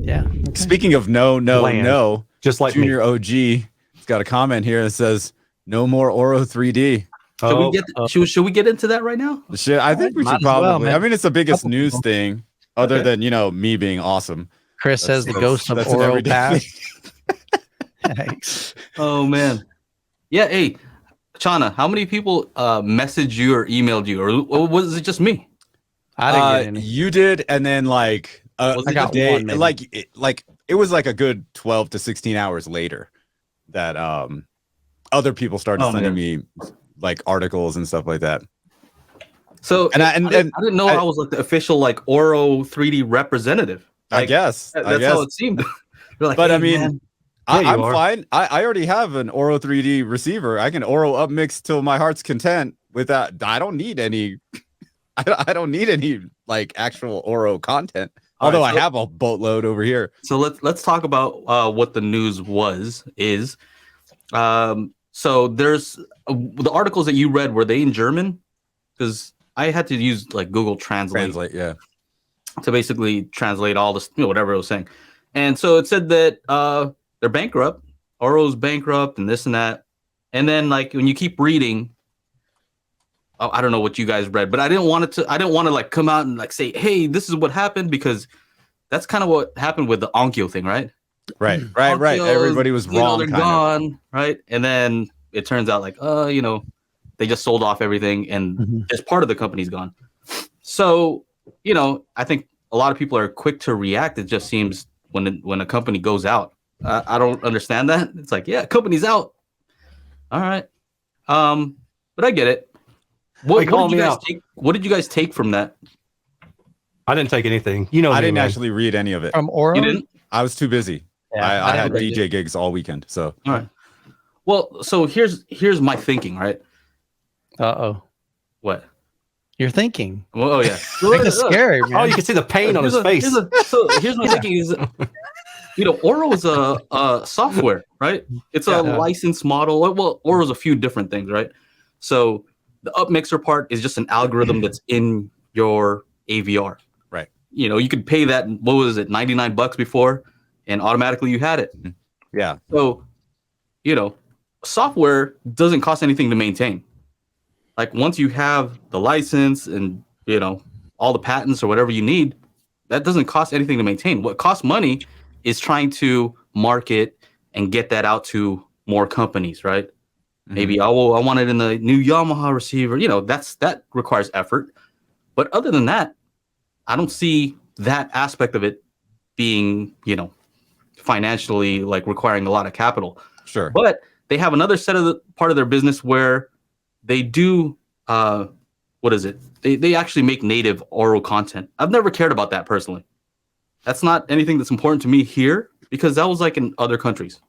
Yeah. Okay. Speaking of no, just like Junior OG has got a comment here that says no more Auro 3D. Should we get into that right now? I think we should probably. I mean, it's the biggest news thing, other than me being awesome. Chris says the ghost of Auro passed. Thanks. Oh man, yeah. Hey, Chana, how many people messaged you or emailed you, or was it just me? I didn't get any. You did, and then like I got day, one, maybe. like it was like a good 12 to 16 hours later that other people started sending me like articles and stuff like that. So I didn't know I was like the official like Auro 3D representative. Like, I guess that's how it seemed. Like, but hey, I mean, man. I'm fine. I already have an Auro 3D receiver. I can Auro upmix till my heart's content with that. I don't need any. I don't need any like actual Auro content. Although I have a boatload over here. So let's talk about what the news is. So there's the articles that you read, were they in German? Because I had to use like Google Translate, yeah, to basically translate all this, whatever it was saying. And so it said that they're bankrupt, Auro's bankrupt, and this and that. And then like when you keep reading, I don't know what you guys read, but I didn't want to like come out and like say, hey, this is what happened, because that's kind of what happened with the Onkyo thing, right? Right. Everybody was wrong. They're gone, right? And then it turns out like, they just sold off everything, and just part of the company's gone. So, I think a lot of people are quick to react. It just seems when a company goes out, I don't understand that. It's like, yeah, company's out. All right. But I get it. What did you guys take from that? I didn't take anything. I didn't actually read any of it. From Auro? You didn't? I was too busy. Yeah, I had DJ gigs all weekend. So all right. Well, so here's my thinking, right? What? You're thinking. Well, oh yeah. It's scary, man. Oh, you can see the pain on his face. Here's my thinking is, Auro is a software, right? It's a licensed model. Well, Auro's a few different things, right? So the upmixer part is just an algorithm that's in your AVR. Right. You could pay that, what was it, $99 before, and automatically you had it. Yeah. So, software doesn't cost anything to maintain. Like once you have the license and, all the patents or whatever you need, that doesn't cost anything to maintain. What costs money is trying to market and get that out to more companies, right? Maybe I want it in the new Yamaha receiver. That requires effort. But other than that, I don't see that aspect of it being, financially like requiring a lot of capital. Sure. But they have another part of their business where they do what is it? They actually make native Auro content. I've never cared about that personally. That's not anything that's important to me here, because that was like in other countries.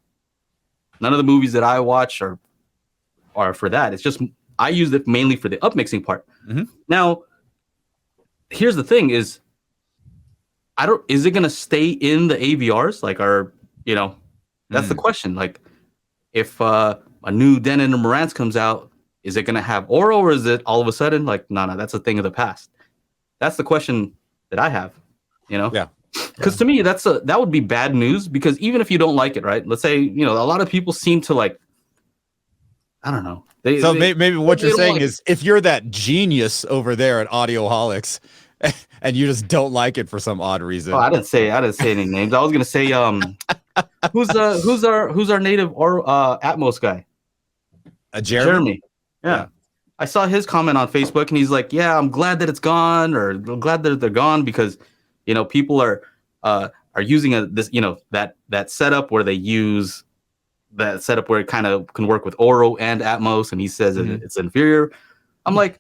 None of the movies that I watch are for that. It's just I use it mainly for the upmixing part. Now, here's the thing: is it gonna stay in the AVRs? Like, that's the question. Like, if a new Denon or Marantz comes out, is it gonna have Auro, or is it all of a sudden like, no, that's a thing of the past? That's the question that I have. Yeah. Because to me, that would be bad news, because even if you don't like it, right? Let's say, a lot of people seem to like, I don't know. Maybe what you're saying is, if you're that genius over there at Audioholics and you just don't like it for some odd reason. Oh, I didn't say any names. I was gonna say who's our native or Atmos guy? Jeremy. Yeah. I saw his comment on Facebook, and he's like, yeah, I'm glad that it's gone, or I'm glad that they're gone, because people are using that setup where they use that setup where it kind of can work with Auro and Atmos, and he says it's inferior. I'm like,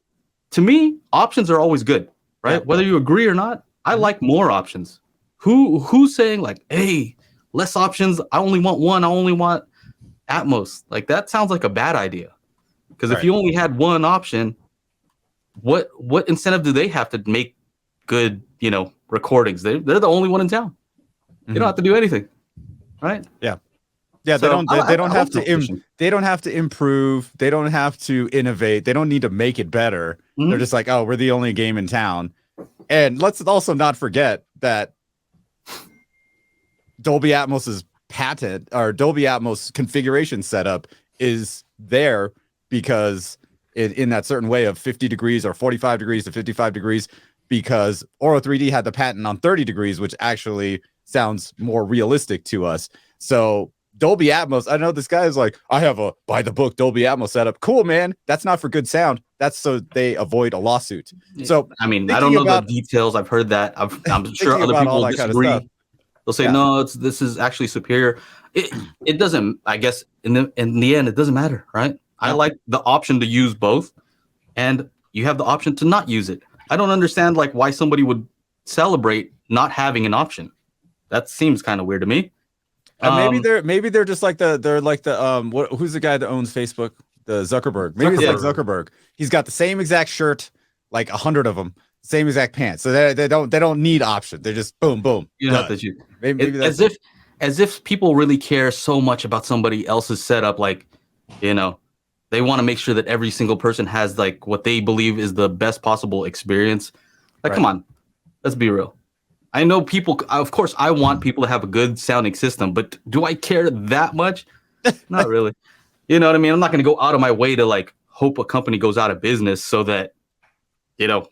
to me, options are always good, right? Yeah. Whether you agree or not, I like more options. Who's saying like, hey, less options, I only want one, I only want Atmos? Like, that sounds like a bad idea. Because if you only had one option, what incentive do they have to make good, recordings? They're the only one in town. They don't have to do anything, right? Yeah. Yeah, so they don't have to improve. They don't have to innovate. They don't need to make it better. They're just like, oh, we're the only game in town. And let's also not forget that Dolby Atmos's patent or Dolby Atmos configuration setup is there because in that certain way of 50 degrees or 45 degrees to 55 degrees, because Auro 3D had the patent on 30 degrees, which actually sounds more realistic to us. So Dolby Atmos, I know this guy is like, I have a by the book Dolby Atmos setup. Cool, man. That's not for good sound. That's so they avoid a lawsuit. So I mean, I don't know the details. I've heard that. I'm sure other people will disagree. Kind of they'll say, no, this is actually superior. It doesn't, I guess in the end, it doesn't matter, right? Yeah. I like the option to use both, and you have the option to not use it. I don't understand like why somebody would celebrate not having an option. That seems kind of weird to me. Maybe they're just like who's the guy that owns Facebook? The Zuckerberg. Maybe it's like Zuckerberg. He's got the same exact shirt, like 100 of them, same exact pants. So they don't need option. They're just boom boom. You know that you maybe as if people really care so much about somebody else's setup, like, you know, they want to make sure that every single person has like what they believe is the best possible experience. Like, come on, let's be real. I know people, of course, I want people to have a good sounding system, but do I care that much? Not really. You know what I mean? I'm not going to go out of my way to like hope a company goes out of business so that, you know,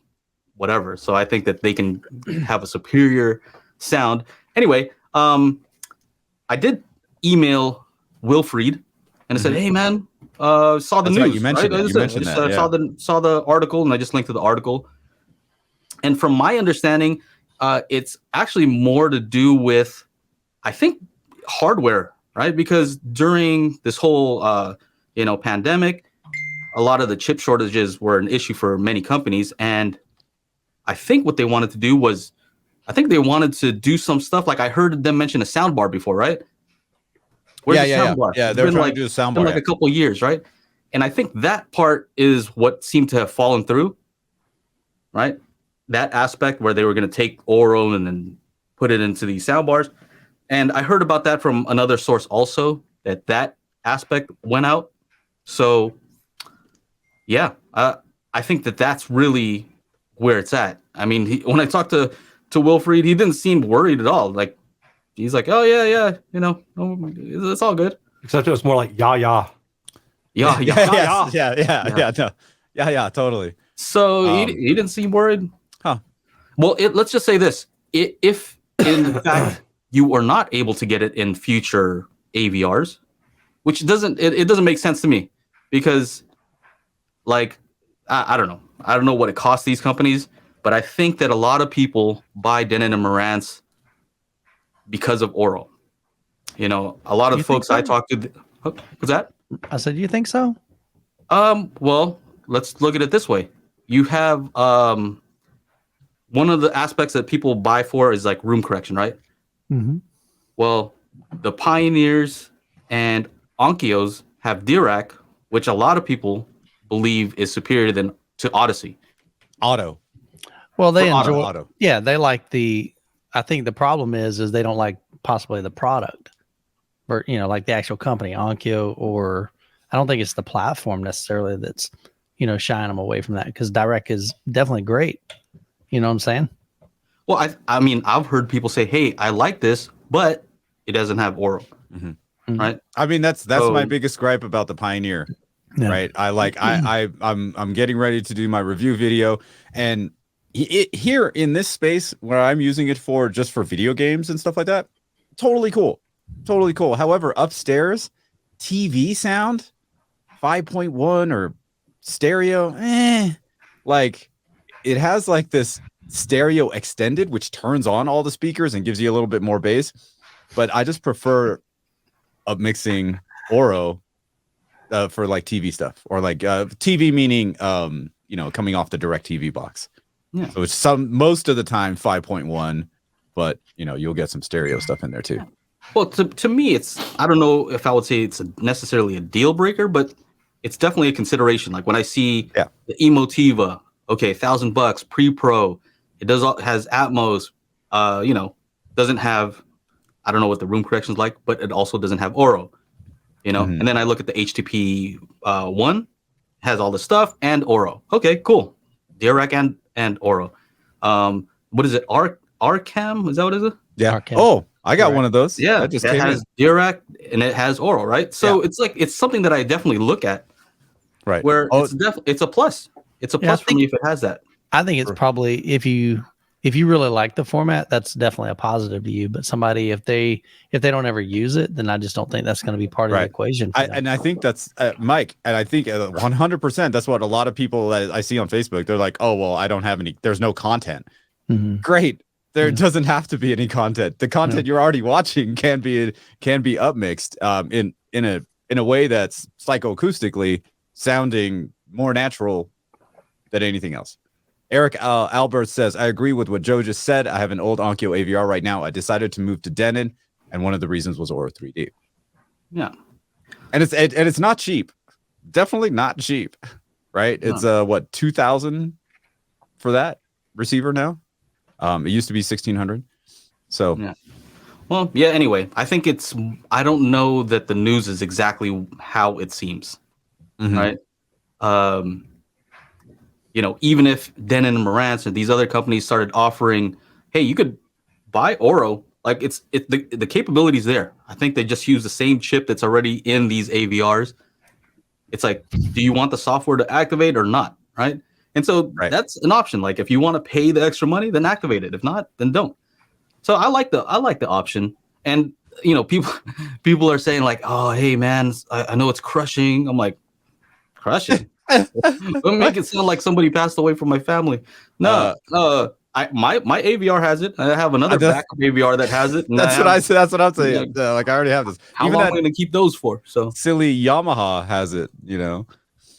whatever. So I think that they can have a superior sound. Anyway, I did email Wilfried and I said, hey man, saw the news. Right. You mentioned that. Saw the article, and I just linked to the article. And from my understanding, it's actually more to do with, I think, hardware, right? Because during this whole, pandemic, a lot of the chip shortages were an issue for many companies. And I think what they wanted to do was, I think they wanted to do some stuff. Like I heard them mention a sound bar before, right? Where's the sound bar? Yeah, they're trying to do a sound bar. Like a couple of years, right? And I think that part is what seemed to have fallen through, right? That aspect where they were going to take Auro and then put it into these sound bars. And I heard about that from another source also, that aspect went out. So, yeah, I think that's really where it's at. I mean, when I talked to Wilfried, he didn't seem worried at all. Like, he's like, oh, yeah, you know, it's all good. Except it was more like, yeah, totally. So he didn't seem worried. Huh. Well, let's just say this. If in fact you are not able to get it in future AVRs, which doesn't make sense to me, because like, I don't know. I don't know what it costs these companies, but I think that a lot of people buy Denon and Marantz because of Auro. You know, a lot of the folks I talked to, what's that? I said, you think so? Well, let's look at it this way. You have one of the aspects that people buy for is like room correction, right? Mm-hmm. Well, the Pioneers and Onkyos have Dirac, which a lot of people believe is superior to Odyssey. Auto. Well, they enjoy auto. Yeah, they like I think the problem is they don't like possibly the product, or like the actual company, Onkyo, or I don't think it's the platform necessarily that's shying them away from that, because Direct is definitely great. You know what I'm saying? Well, I mean, I've heard people say, "Hey, I like this, but it doesn't have Auro." Mm-hmm. Right? I mean, that's my biggest gripe about the Pioneer. Yeah. Right? I'm getting ready to do my review video, and here in this space where I'm using it just for video games and stuff like that, totally cool. However, upstairs, TV sound 5.1 or stereo, like it has like this stereo extended, which turns on all the speakers and gives you a little bit more bass. But I just prefer mixing Auro for like TV stuff, or like TV meaning coming off the direct TV box. Yeah. So it's most of the time 5.1, but you'll get some stereo stuff in there too. Well, to me, I don't know if I would say it's necessarily a deal breaker, but it's definitely a consideration. Like when I see the Emotiva, okay, $1,000 pre-pro, it has Atmos, doesn't have, I don't know what the room correction's like, but it also doesn't have Auro, Mm-hmm. And then I look at the HTP one, has all the stuff and Auro. Okay, cool. Dirac and Auro. What is it? Arcam? Is that what it is? Yeah. Arcam. Oh, I got Right. one of those. Yeah, that just it came has in. Dirac and it has Auro, right? So Yeah. it's like it's something that I definitely look at. Right. Where Oh, it's a plus. It's a Yeah, I plus for me if it has that. I think it's probably if you really like the format, that's definitely a positive to you. But somebody if they don't ever use it, then I just don't think that's going to be part of the Right. equation. For them. and I think that's Mike, and I think 100% that's what a lot of people that I see on Facebook. They're like, "Oh, well, I don't have any. There's no content." Mhm. Great. There Yeah. doesn't have to be any content. The content you're already watching can be upmixed in a way that's psychoacoustically sounding more natural than anything else. Eric Albert says, I agree with what Joe just said. I have an old Onkyo AVR right now. I decided to move to Denon, and one of the reasons was Auro 3D. Yeah. And it's not cheap. Definitely not cheap. Right? No. It's what, 2,000 for that receiver now? It used to be 1,600. So Yeah. Well, yeah, anyway, I think I don't know that the news is exactly how it seems. Mhm. Right? Even if Denon and Marantz and these other companies started offering, hey, you could buy Auro, like the capabilities there. I think they just use the same chip that's already in these AVRs. It's like, do you want the software to activate or not? Right? And so that's an option. Like if you want to pay the extra money, then activate it. If not, then don't. So I like the option. And people are saying like, oh, hey man, I know it's crushing. I'm like, crushing? Don't make it sound like somebody passed away from my family. No, my AVR has it. I have another backup AVR that has it. That's what I said. That's what I'm saying. Like I already have this. How long am I going to keep those for? So silly Yamaha has it.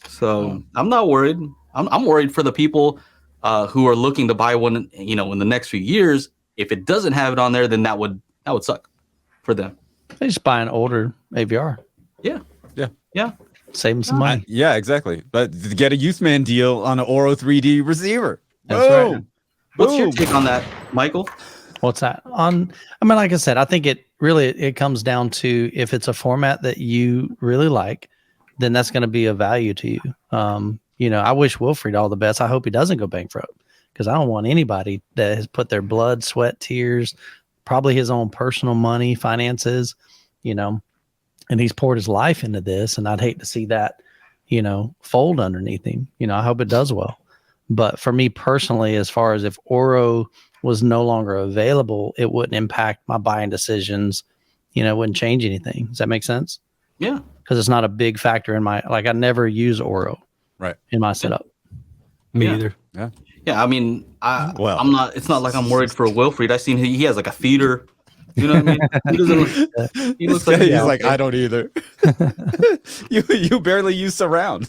So I'm not worried. I'm worried for the people who are looking to buy one. In the next few years, if it doesn't have it on there, then that would suck for them. They just buy an older AVR. Yeah. Save them some money. Yeah, exactly. But get a Youthman deal on an Auro 3D receiver. That's Boom. right. What's your take on that, Michael? What's that? Like I said, I think it comes down to if it's a format that you really like, then that's going to be of value to you. I wish Wilfried all the best. I hope he doesn't go bankrupt because I don't want anybody that has put their blood, sweat, tears, probably his own personal money, finances, and he's poured his life into this. And I'd hate to see that, fold underneath him. I hope it does well. But for me personally, as far as if Auro was no longer available, it wouldn't impact my buying decisions. It wouldn't change anything. Does that make sense? Yeah. Because it's not a big factor in I never use Auro in my setup. Me either. Yeah. Yeah. I mean, I'm not, it's not like I'm worried for Wilfried. I seen he has like a feeder. You know what I mean? He doesn't. He looks like he's like, I don't either. you barely use surround.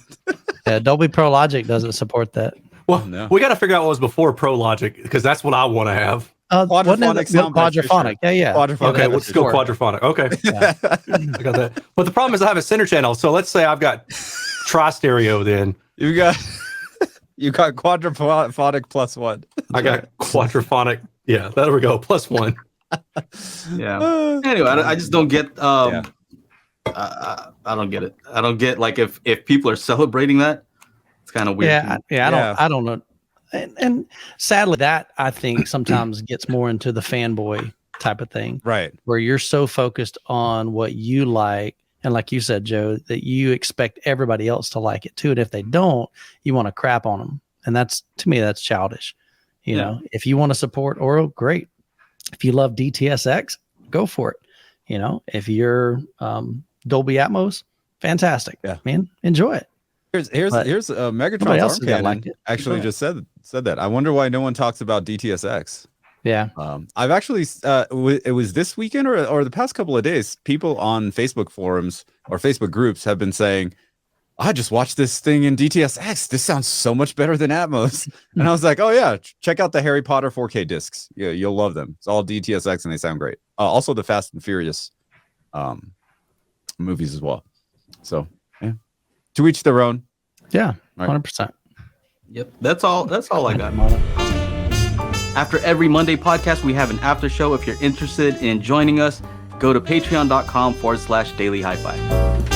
Yeah, Dolby Pro Logic doesn't support that. Well, we got to figure out what was before Pro Logic because that's what I want to have. Quadraphonic sound. Quadraphonic. Yeah. Okay, let's go quadraphonic. Okay. I got that. But the problem is I have a center channel. So let's say I've got tri-stereo then. You got quadraphonic plus one. I got quadraphonic. Yeah, there we go. Plus one. Yeah. Anyway, I just don't get. I don't get it. I don't get like if people are celebrating that, it's kind of weird. I don't know. And sadly, that I think sometimes gets more into the fanboy type of thing, right? Where you're so focused on what you like, and like you said, Joe, that you expect everybody else to like it too, and if they don't, you want to crap on them, and that's to me that's childish. You know, if you want to support Auro, great. If you love DTSX, go for it. If you're Dolby Atmos, fantastic. Yeah, man, enjoy it. Here's Megatron's arm cannon actually just said that. I wonder why no one talks about DTSX. Yeah. I've actually it was this weekend or the past couple of days, people on Facebook forums or Facebook groups have been saying, I just watched this thing in DTSX. This sounds so much better than Atmos. And I was like, oh yeah, check out the Harry Potter 4K discs. Yeah, you'll love them. It's all DTSX and they sound great. Also the Fast and Furious movies as well. So yeah, to each their own. Yeah, 100%. Yep, that's all I got. After every Monday podcast, we have an after show. If you're interested in joining us, go to patreon.com/daily HiFi.